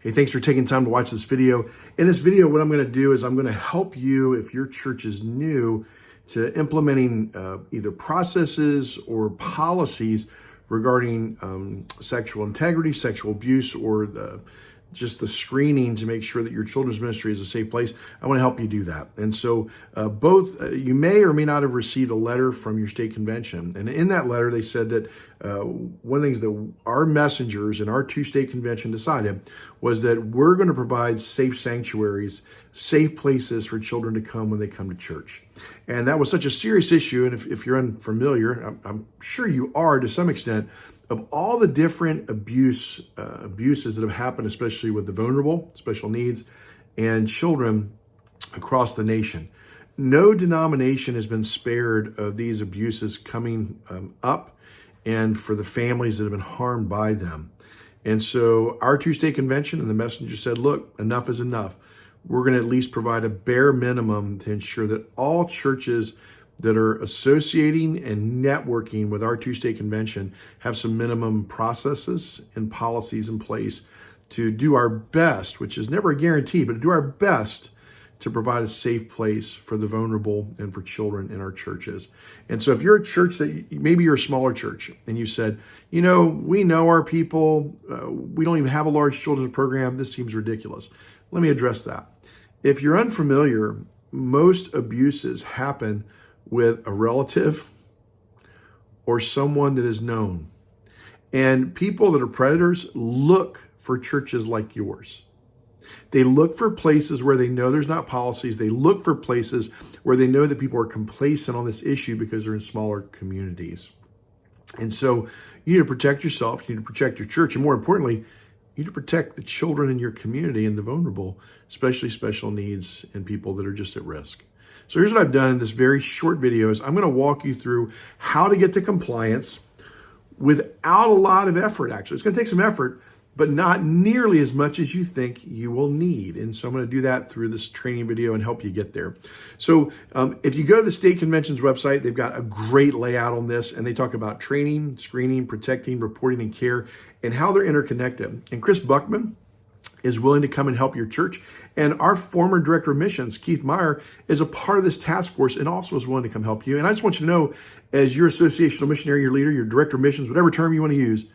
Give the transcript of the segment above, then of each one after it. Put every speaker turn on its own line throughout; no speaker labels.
Hey, thanks for taking time to watch this video. In this video, what I'm going to do is I'm going to help you, if your church is new, to implementing either processes or policies regarding sexual integrity, sexual abuse, or just the screening to make sure that your children's ministry is a safe place. I want to help you do that. And so you may or may not have received a letter from your state convention. And in that letter, they said that one of the things that our messengers in our two state convention decided was that we're going to provide safe sanctuaries, safe places for children to come when they come to church. And that was such a serious issue. And if you're unfamiliar, I'm sure you are to some extent, of all the different abuses that have happened, especially with the vulnerable, special needs, and children across the nation. No denomination has been spared of these abuses coming up and for the families that have been harmed by them. And so our two state convention and the messenger said, look, enough is enough. We're going to at least provide a bare minimum to ensure that all churches that are associating and networking with our two state convention have some minimum processes and policies in place to do our best, which is never a guarantee, but to do our best to provide a safe place for the vulnerable and for children in our churches. And so if you're a church that maybe you're a smaller church and you said, we know our people, we don't even have a large children's program, this seems ridiculous. Let me address that. If you're unfamiliar, most abuses happen with a relative or someone that is known. And people that are predators look for churches like yours. They look for places where they know there's not policies. They look for places where they know that people are complacent on this issue because they're in smaller communities. And so you need to protect yourself, you need to protect your church, and more importantly, you need to protect the children in your community and the vulnerable, especially special needs and people that are just at risk. So here's what I've done in this very short video is I'm going to walk you through how to get to compliance without a lot of effort, actually. It's going to take some effort, but not nearly as much as you think you will need. And so I'm going to do that through this training video and help you get there. So if you go to the state convention's website, they've got a great layout on this, and they talk about training, screening, protecting, reporting, and care, and how they're interconnected. And Chris Buckman is willing to come and help your church. And our former director of missions, Keith Meyer, is a part of this task force and also is willing to come help you. And I just want you to know, as your associational missionary, your leader, your director of missions, whatever term you want to use,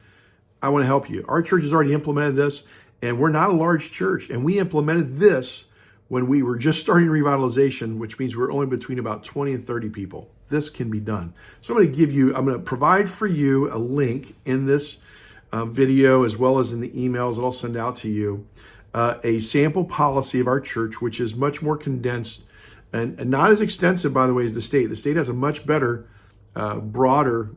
I want to help you. Our church has already implemented this, and we're not a large church. And we implemented this when we were just starting revitalization, which means we're only between about 20 and 30 people. This can be done. So I'm going to provide for you a link in this video, as well as in the emails that I'll send out to you, a sample policy of our church, which is much more condensed and not as extensive, by the way, as the state. The state has a much better, broader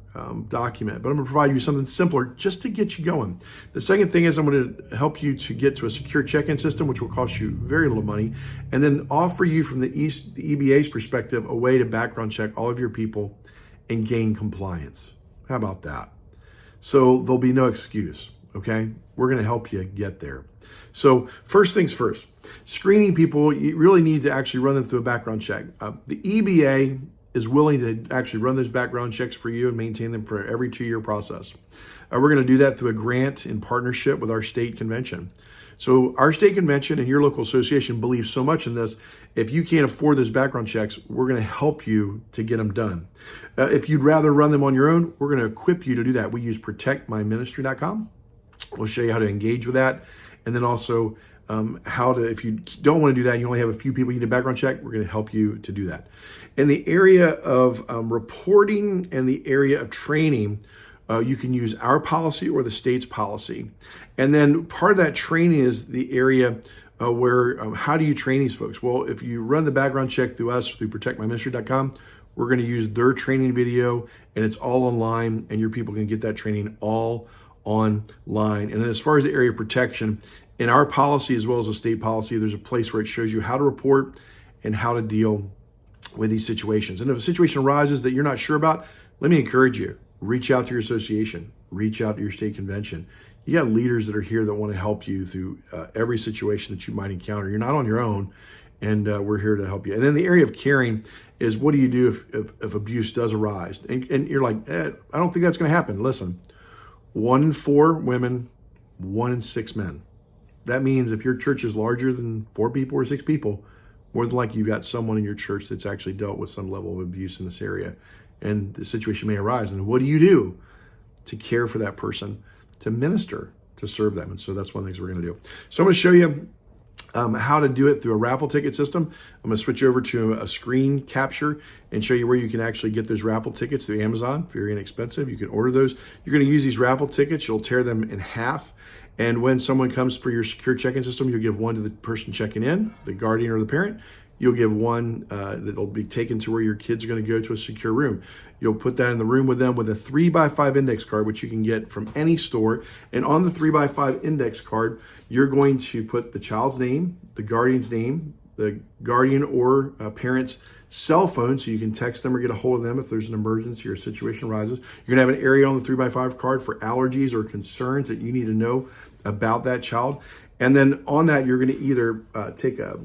document, but I'm going to provide you something simpler just to get you going. The second thing is I'm going to help you to get to a secure check-in system, which will cost you very little money, and then offer you from the EBA's perspective a way to background check all of your people and gain compliance. How about that? So there'll be no excuse, okay? We're going to help you get there. So first things first, screening people, you really need to actually run them through a background check. The EBA is willing to actually run those background checks for you and maintain them for every 2-year process. We're going to do that through a grant in partnership with our state convention. So our state convention and your local association believes so much in this. If you can't afford those background checks, we're going to help you to get them done. If you'd rather run them on your own, we're going to equip you to do that. We use protectmyministry.com. We'll show you how to engage with that. And then also if you don't want to do that, you only have a few people you need a background check, we're going to help you to do that. In the area of reporting and the area of training, you can use our policy or the state's policy. And then part of that training is the area where how do you train these folks? Well, if you run the background check through us, through protectmyministry.com, we're going to use their training video, and it's all online, and your people can get that training all online. And then as far as the area of protection, in our policy as well as the state policy, there's a place where it shows you how to report and how to deal with these situations. And if a situation arises that you're not sure about, let me encourage you, reach out to your association, reach out to your state convention. You got leaders that are here that want to help you through every situation that you might encounter. You're not on your own, and we're here to help you. And then the area of caring is, what do you do if abuse does arise? And you're like, I don't think that's going to happen. Listen, 1 in 4 women, 1 in 6 men. that means if your church is larger than 4 people or 6 people, more than likely you've got someone in your church that's actually dealt with some level of abuse in this area. And the situation may arise. And what do you do to care for that person, to minister, to serve them? And so that's one of the things we're going to do. So I'm going to show you how to do it through a raffle ticket system. I'm going to switch over to a screen capture and show you where you can actually get those raffle tickets through Amazon. Very inexpensive. You can order those. You're going to use these raffle tickets. You'll tear them in half. And when someone comes for your secure check-in system, you'll give one to the person checking in, the guardian or the parent. You'll give one that'll be taken to where your kids are going to go to a secure room. You'll put that in the room with them with a 3x5 index card, which you can get from any store. And on the 3x5 index card, you're going to put the child's name, the guardian's name, the guardian or parent's cell phone, so you can text them or get a hold of them if there's an emergency or a situation arises. You're going to have an area on the 3x5 card for allergies or concerns that you need to know about that child. And then on that, you're going to either take a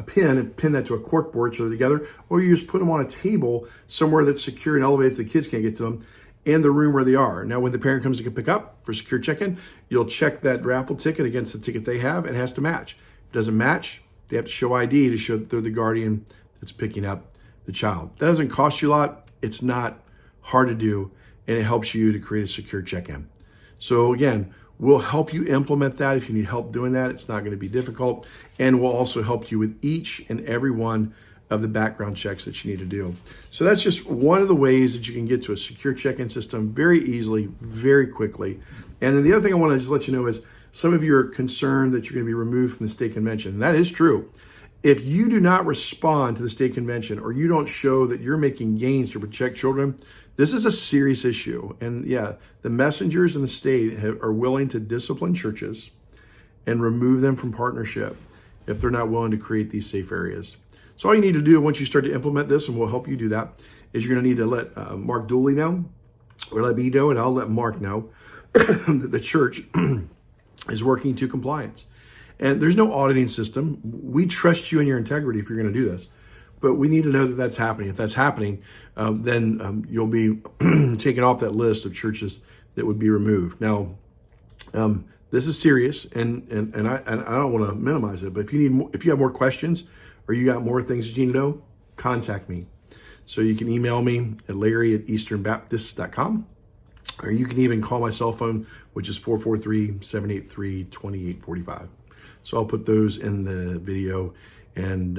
pin and pin that to a cork board so they're together, or you just put them on a table somewhere that's secure and elevated so the kids can't get to them, and the room where they are. Now, when the parent comes to pick up for secure check-in, you'll check that raffle ticket against the ticket they have. It has to match. If it doesn't match, they have to show ID to show that they're the guardian that's picking up the child. That doesn't cost you a lot. It's not hard to do, and it helps you to create a secure check-in. So again, we'll help you implement that. If you need help doing that, it's not going to be difficult. And we'll also help you with each and every one of the background checks that you need to do. So that's just one of the ways that you can get to a secure check-in system very easily, very quickly. And then the other thing I want to just let you know is some of you are concerned that you're going to be removed from the state convention. And that is true. If you do not respond to the state convention, or you don't show that you're making gains to protect children, this is a serious issue. And yeah, the messengers in the state are willing to discipline churches and remove them from partnership if they're not willing to create these safe areas. So all you need to do once you start to implement this, and we'll help you do that, is you're going to need to let Mark Dooley know, or let me know, and I'll let Mark know that the church is working to compliance. And there's no auditing system. We trust you and your integrity if you're going to do this. But we need to know that that's happening. If that's happening, then you'll be taken off that list of churches that would be removed. Now, this is serious, and I don't want to minimize it. But if you have more questions, or you got more things that you need to know, contact me. So you can email me at larry@easternbaptist.com, or you can even call my cell phone, which is 443-783-2845. So I'll put those in the video, and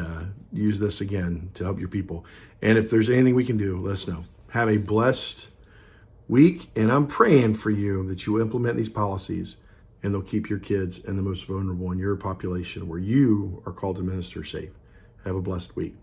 use this again to help your people. And if there's anything we can do, let us know. Have a blessed week, and I'm praying for you that you implement these policies, and they'll keep your kids and the most vulnerable in your population where you are called to minister safe. Have a blessed week.